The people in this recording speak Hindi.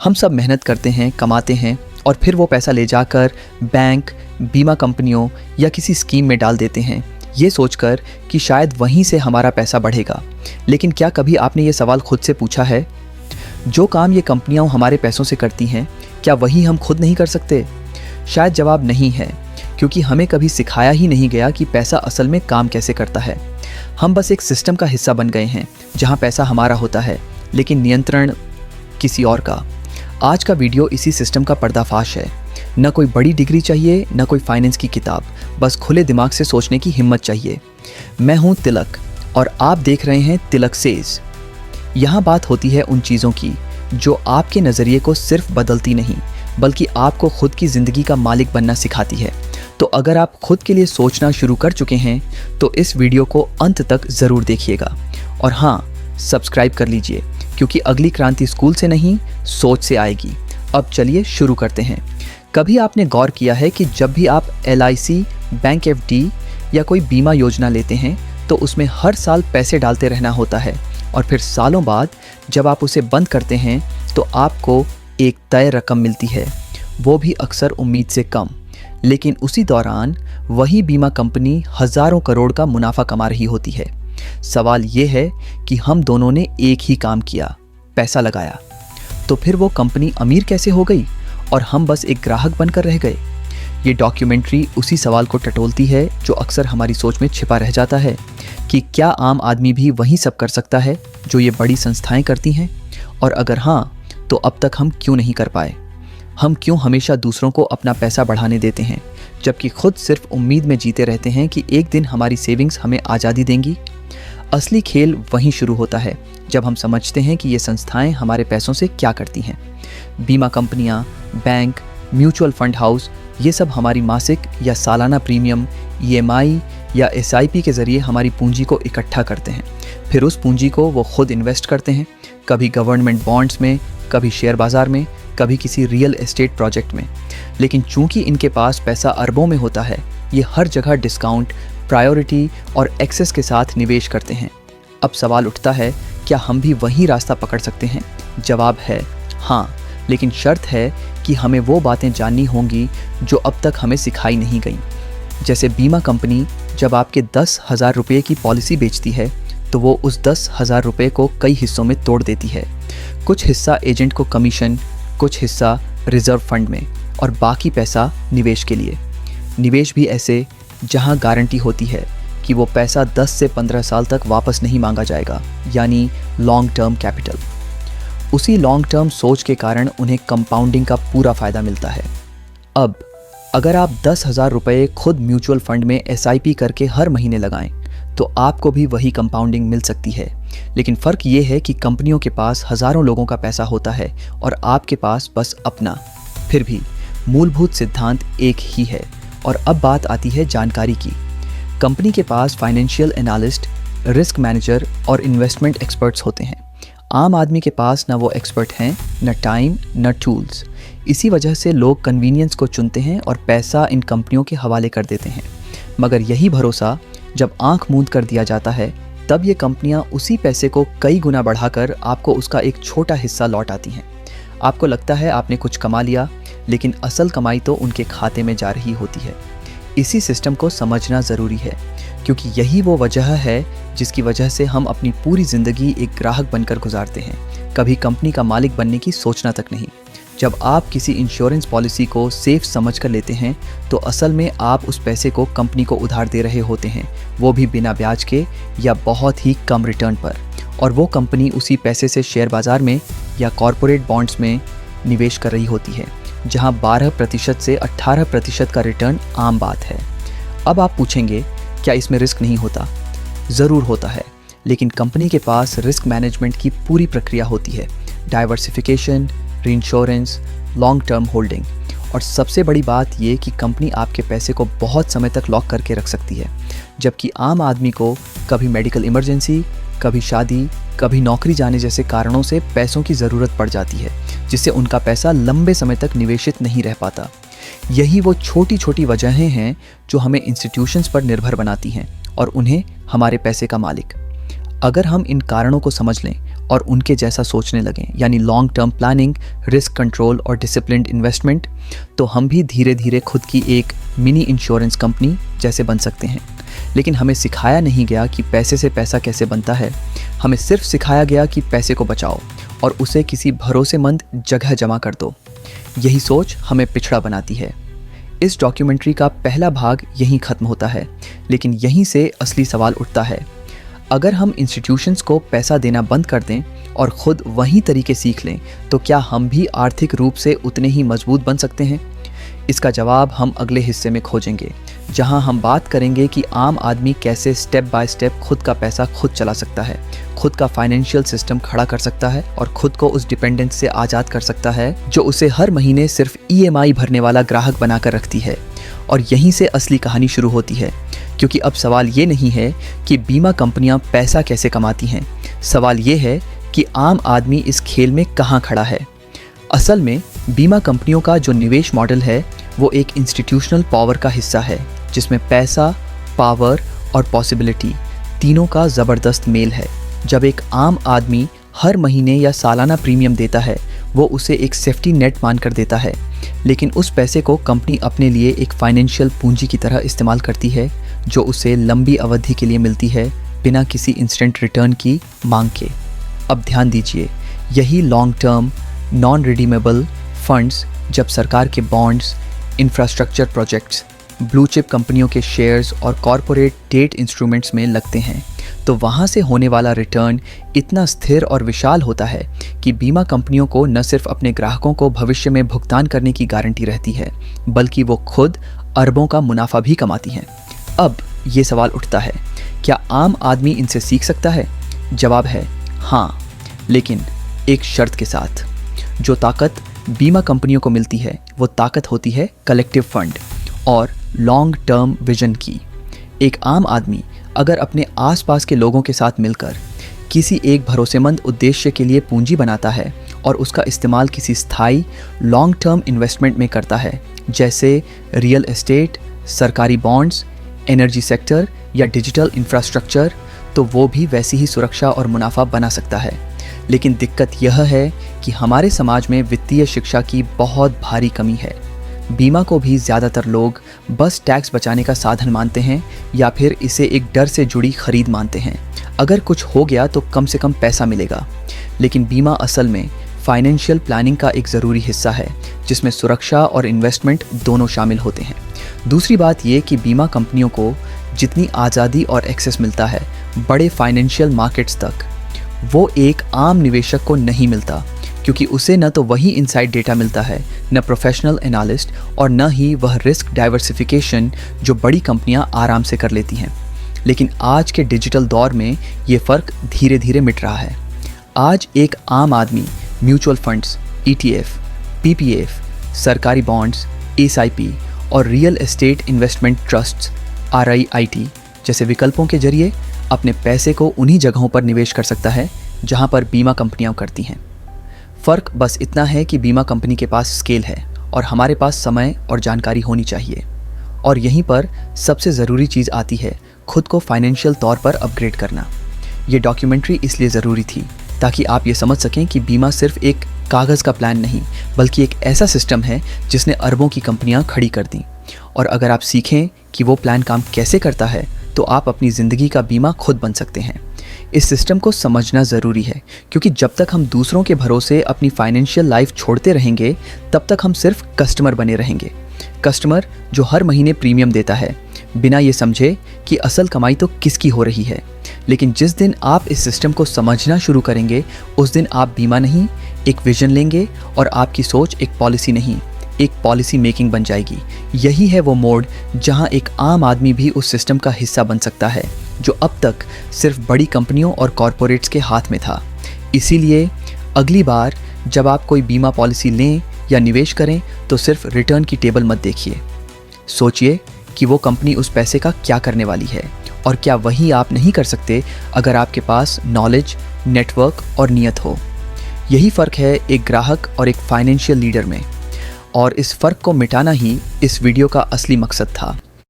हम सब मेहनत करते हैं, कमाते हैं और फिर वो पैसा ले जाकर बैंक, बीमा कंपनियों या किसी स्कीम में डाल देते हैं, ये सोचकर कि शायद वहीं से हमारा पैसा बढ़ेगा। लेकिन क्या कभी आपने ये सवाल खुद से पूछा है, जो काम ये कंपनियां हमारे पैसों से करती हैं, क्या वही हम खुद नहीं कर सकते? शायद जवाब नहीं है, क्योंकि हमें कभी सिखाया ही नहीं गया कि पैसा असल में काम कैसे करता है। हम बस एक सिस्टम का हिस्सा बन गए हैं जहां पैसा हमारा होता है लेकिन नियंत्रण किसी और का। आज का वीडियो इसी सिस्टम का पर्दाफाश है। न कोई बड़ी डिग्री चाहिए, न कोई फाइनेंस की किताब, बस खुले दिमाग से सोचने की हिम्मत चाहिए। मैं हूं तिलक और आप देख रहे हैं तिलक सेज। यहाँ बात होती है उन चीज़ों की जो आपके नज़रिए को सिर्फ बदलती नहीं बल्कि आपको खुद की ज़िंदगी का मालिक बनना सिखाती है। तो अगर आप खुद के लिए सोचना शुरू कर चुके हैं तो इस वीडियो को अंत तक ज़रूर देखिएगा। और हाँ, सब्सक्राइब कर लीजिए, क्योंकि अगली क्रांति स्कूल से नहीं, सोच से आएगी। अब चलिए शुरू करते हैं। कभी आपने गौर किया है कि जब भी आप LIC, बैंक FD या कोई बीमा योजना लेते हैं तो उसमें हर साल पैसे डालते रहना होता है और फिर सालों बाद जब आप उसे बंद करते हैं तो आपको एक तय रकम मिलती है, वो भी अक्सर उम्मीद से कम। लेकिन उसी दौरान वही बीमा कंपनी हज़ारों करोड़ का मुनाफा कमा रही होती है। सवाल ये है कि हम दोनों ने एक ही काम किया, पैसा लगाया, तो फिर वो कंपनी अमीर कैसे हो गई और हम बस एक ग्राहक बनकर रह गए? ये डॉक्यूमेंट्री उसी सवाल को टटोलती है जो अक्सर हमारी सोच में छिपा रह जाता है कि क्या आम आदमी भी वही सब कर सकता है जो ये बड़ी संस्थाएं करती हैं? और अगर हाँ, तो अब तक हम क्यों नहीं कर पाए? हम क्यों हमेशा दूसरों को अपना पैसा बढ़ाने देते हैं, जबकि खुद सिर्फ उम्मीद में जीते रहते हैं कि एक दिन हमारी सेविंग्स हमें आज़ादी देंगी? असली खेल वहीं शुरू होता है जब हम समझते हैं कि ये संस्थाएं हमारे पैसों से क्या करती हैं। बीमा कंपनियां, बैंक, म्यूचुअल फंड हाउस, ये सब हमारी मासिक या सालाना प्रीमियम, EMI या SIP के ज़रिए हमारी पूंजी को इकट्ठा करते हैं। फिर उस पूंजी को वो खुद इन्वेस्ट करते हैं, कभी गवर्नमेंट बॉन्ड्स में, कभी शेयर बाज़ार में, कभी किसी रियल एस्टेट प्रोजेक्ट में। लेकिन चूंकि इनके पास पैसा अरबों में होता है, ये हर जगह डिस्काउंट, प्रायोरिटी और एक्सेस के साथ निवेश करते हैं। अब सवाल उठता है, क्या हम भी वही रास्ता पकड़ सकते हैं? जवाब है हाँ, लेकिन शर्त है कि हमें वो बातें जाननी होंगी जो अब तक हमें सिखाई नहीं गई। जैसे बीमा कंपनी जब आपके 10,000 रुपये की पॉलिसी बेचती है तो वो उस 10,000 रुपये को कई हिस्सों में तोड़ देती है। कुछ हिस्सा एजेंट को कमीशन, कुछ हिस्सा रिजर्व फंड में और बाकी पैसा निवेश के लिए। निवेश भी ऐसे जहां गारंटी होती है कि वो पैसा 10 से 15 साल तक वापस नहीं मांगा जाएगा, यानी लॉन्ग टर्म कैपिटल। उसी लॉन्ग टर्म सोच के कारण उन्हें कंपाउंडिंग का पूरा फ़ायदा मिलता है। अब अगर आप 10,000 रुपये खुद म्यूचुअल फंड में SIP करके हर महीने लगाएं तो आपको भी वही कंपाउंडिंग मिल सकती है। लेकिन फ़र्क ये है कि कंपनियों के पास हज़ारों लोगों का पैसा होता है और आपके पास बस अपना। फिर भी मूलभूत सिद्धांत एक ही है। और अब बात आती है जानकारी की। कंपनी के पास फाइनेंशियल एनालिस्ट, रिस्क मैनेजर और इन्वेस्टमेंट एक्सपर्ट्स होते हैं। आम आदमी के पास न वो एक्सपर्ट हैं, न टाइम, न टूल्स। इसी वजह से लोग कन्वीनियंस को चुनते हैं और पैसा इन कंपनियों के हवाले कर देते हैं। मगर यही भरोसा जब आंख मूंद कर दिया जाता है, तब ये कंपनियां उसी पैसे को कई गुना बढ़ाकर आपको उसका एक छोटा हिस्सा लौटाती हैं। आपको लगता है आपने कुछ कमा लिया, लेकिन असल कमाई तो उनके खाते में जा रही होती है। इसी सिस्टम को समझना ज़रूरी है, क्योंकि यही वो वजह है जिसकी वजह से हम अपनी पूरी ज़िंदगी एक ग्राहक बनकर गुजारते हैं, कभी कंपनी का मालिक बनने की सोचना तक नहीं। जब आप किसी इंश्योरेंस पॉलिसी को सेफ समझ कर लेते हैं तो असल में आप उस पैसे को कंपनी को उधार दे रहे होते हैं, वो भी बिना ब्याज के या बहुत ही कम रिटर्न पर। और वो कंपनी उसी पैसे से शेयर बाज़ार में या कॉरपोरेट बॉन्ड्स में निवेश कर रही होती है, जहां 12% से 18% का रिटर्न आम बात है। अब आप पूछेंगे, क्या इसमें रिस्क नहीं होता? ज़रूर होता है, लेकिन कंपनी के पास रिस्क मैनेजमेंट की पूरी प्रक्रिया होती है। Diversification, reinsurance, long term holding. और सबसे बड़ी बात ये कि कंपनी आपके पैसे को बहुत समय तक लॉक करके रख सकती है, जबकि आम आदमी को कभी मेडिकल इमरजेंसी, कभी शादी, कभी नौकरी जाने जैसे कारणों से पैसों की ज़रूरत पड़ जाती है, जिससे उनका पैसा लंबे समय तक निवेशित नहीं रह पाता। यही वो छोटी छोटी वजहें हैं जो हमें इंस्टीट्यूशंस पर निर्भर बनाती हैं और उन्हें हमारे पैसे का मालिक। अगर हम इन कारणों को समझ लें और उनके जैसा सोचने लगें, यानी long term planning, risk control और डिसिप्लिन्ड इन्वेस्टमेंट, तो हम भी धीरे धीरे खुद की एक मिनी इंश्योरेंस कंपनी जैसे बन सकते हैं। लेकिन हमें सिखाया नहीं गया कि पैसे से पैसा कैसे बनता है। हमें सिर्फ सिखाया गया कि पैसे को बचाओ और उसे किसी भरोसेमंद जगह जमा कर दो। यही सोच हमें पिछड़ा बनाती है। इस डॉक्यूमेंट्री का पहला भाग यहीं ख़त्म होता है, लेकिन यहीं से असली सवाल उठता है। अगर हम इंस्टीट्यूशंस को पैसा देना बंद कर दें और ख़ुद वही तरीके सीख लें, तो क्या हम भी आर्थिक रूप से उतने ही मजबूत बन सकते हैं? इसका जवाब हम अगले हिस्से में खोजेंगे, जहां हम बात करेंगे कि आम आदमी कैसे स्टेप बाय स्टेप खुद का पैसा खुद चला सकता है, खुद का फाइनेंशियल सिस्टम खड़ा कर सकता है और खुद को उस डिपेंडेंस से आज़ाद कर सकता है जो उसे हर महीने सिर्फ EMI भरने वाला ग्राहक बनाकर रखती है। और यहीं से असली कहानी शुरू होती है, क्योंकि अब सवाल ये नहीं है कि बीमा कंपनियां पैसा कैसे कमाती हैं। सवाल ये है कि आम आदमी इस खेल में कहाँ खड़ा है। असल में बीमा कंपनियों का जो निवेश मॉडल है वो एक इंस्टीट्यूशनल पावर का हिस्सा है, जिसमें पैसा, पावर और पॉसिबिलिटी तीनों का ज़बरदस्त मेल है। जब एक आम आदमी हर महीने या सालाना प्रीमियम देता है, वो उसे एक सेफ्टी नेट मानकर देता है, लेकिन उस पैसे को कंपनी अपने लिए एक फाइनेंशियल पूंजी की तरह इस्तेमाल करती है, जो उसे लंबी अवधि के लिए मिलती है, बिना किसी इंस्टेंट रिटर्न की मांग के। अब ध्यान दीजिए, यही long term non redeemable funds जब सरकार के bonds, infrastructure projects, blue chip कंपनियों के शेयर्स और कॉरपोरेट डेट इंस्ट्रूमेंट्स में लगते हैं, तो वहाँ से होने वाला रिटर्न इतना स्थिर और विशाल होता है कि बीमा कंपनियों को न सिर्फ अपने ग्राहकों को भविष्य में भुगतान करने की गारंटी रहती है, बल्कि वो खुद अरबों का मुनाफा भी कमाती हैं। अब ये सवाल उठता है, क्या आम आदमी इनसे सीख सकता है? जवाब है हाँ, लेकिन एक शर्त के साथ। जो ताकत बीमा कंपनियों को मिलती है वो ताकत होती है कलेक्टिव फंड और लॉन्ग टर्म विजन की। एक आम आदमी अगर अपने आसपास के लोगों के साथ मिलकर किसी एक भरोसेमंद उद्देश्य के लिए पूंजी बनाता है और उसका इस्तेमाल किसी स्थायी लॉन्ग टर्म इन्वेस्टमेंट में करता है, जैसे रियल एस्टेट, सरकारी बॉन्ड्स, एनर्जी सेक्टर या डिजिटल इंफ्रास्ट्रक्चर, तो वो भी वैसी ही सुरक्षा और मुनाफा बना सकता है। लेकिन दिक्कत यह है कि हमारे समाज में वित्तीय शिक्षा की बहुत भारी कमी है। बीमा को भी ज़्यादातर लोग बस टैक्स बचाने का साधन मानते हैं या फिर इसे एक डर से जुड़ी खरीद मानते हैं। अगर कुछ हो गया तो कम से कम पैसा मिलेगा। लेकिन बीमा असल में फाइनेंशियल प्लानिंग का एक ज़रूरी हिस्सा है, जिसमें सुरक्षा और इन्वेस्टमेंट दोनों शामिल होते हैं। दूसरी बात ये कि बीमा कंपनियों को जितनी आज़ादी और एक्सेस मिलता है बड़े फाइनेंशियल मार्केट्स तक, वो एक आम निवेशक को नहीं मिलता, क्योंकि उसे न तो वही इनसाइड डेटा मिलता है, न प्रोफेशनल एनालिस्ट और न ही वह रिस्क डाइवर्सिफिकेशन जो बड़ी कंपनियां आराम से कर लेती हैं। लेकिन आज के डिजिटल दौर में ये फ़र्क धीरे धीरे मिट रहा है। आज एक आम आदमी म्यूचुअल फंड्स, ETF, PPF, सरकारी बॉन्ड्स, SIP और real estate investment trusts, RIIT जैसे विकल्पों के जरिए अपने पैसे को उन्हीं जगहों पर निवेश कर सकता है जहां पर बीमा कंपनियां करती हैं। फ़र्क बस इतना है कि बीमा कंपनी के पास स्केल है और हमारे पास समय और जानकारी होनी चाहिए। और यहीं पर सबसे ज़रूरी चीज़ आती है, खुद को फाइनेंशियल तौर पर अपग्रेड करना। ये डॉक्यूमेंट्री इसलिए ज़रूरी थी ताकि आप ये समझ सकें कि बीमा सिर्फ एक कागज़ का प्लान नहीं, बल्कि एक ऐसा सिस्टम है जिसने अरबों की कंपनियां खड़ी कर दी। और अगर आप सीखें कि वो प्लान काम कैसे करता है, तो आप अपनी ज़िंदगी का बीमा खुद बन सकते हैं। इस सिस्टम को समझना ज़रूरी है, क्योंकि जब तक हम दूसरों के भरोसे अपनी फाइनेंशियल लाइफ छोड़ते रहेंगे, तब तक हम सिर्फ कस्टमर बने रहेंगे। कस्टमर जो हर महीने प्रीमियम देता है, बिना ये समझे कि असल कमाई तो किसकी हो रही है। लेकिन जिस दिन आप इस सिस्टम को समझना शुरू करेंगे, उस दिन आप बीमा नहीं, एक विजन लेंगे और आपकी सोच एक पॉलिसी नहीं, एक पॉलिसी मेकिंग बन जाएगी। यही है वो मोड़ जहां एक आम आदमी भी उस सिस्टम का हिस्सा बन सकता है, जो अब तक सिर्फ बड़ी कंपनियों और कॉरपोरेट्स के हाथ में था। इसीलिए अगली बार जब आप कोई बीमा पॉलिसी लें या निवेश करें, तो सिर्फ रिटर्न की टेबल मत देखिए। सोचिए कि वो कंपनी उस पैसे का क्या करने वाली है, और क्या वही आप नहीं कर सकते अगर आपके पास नॉलेज, नेटवर्क और नियत हो। यही फ़र्क है एक ग्राहक और एक फाइनेंशियल लीडर में, और इस फ़र्क को मिटाना ही इस वीडियो का असली मकसद था।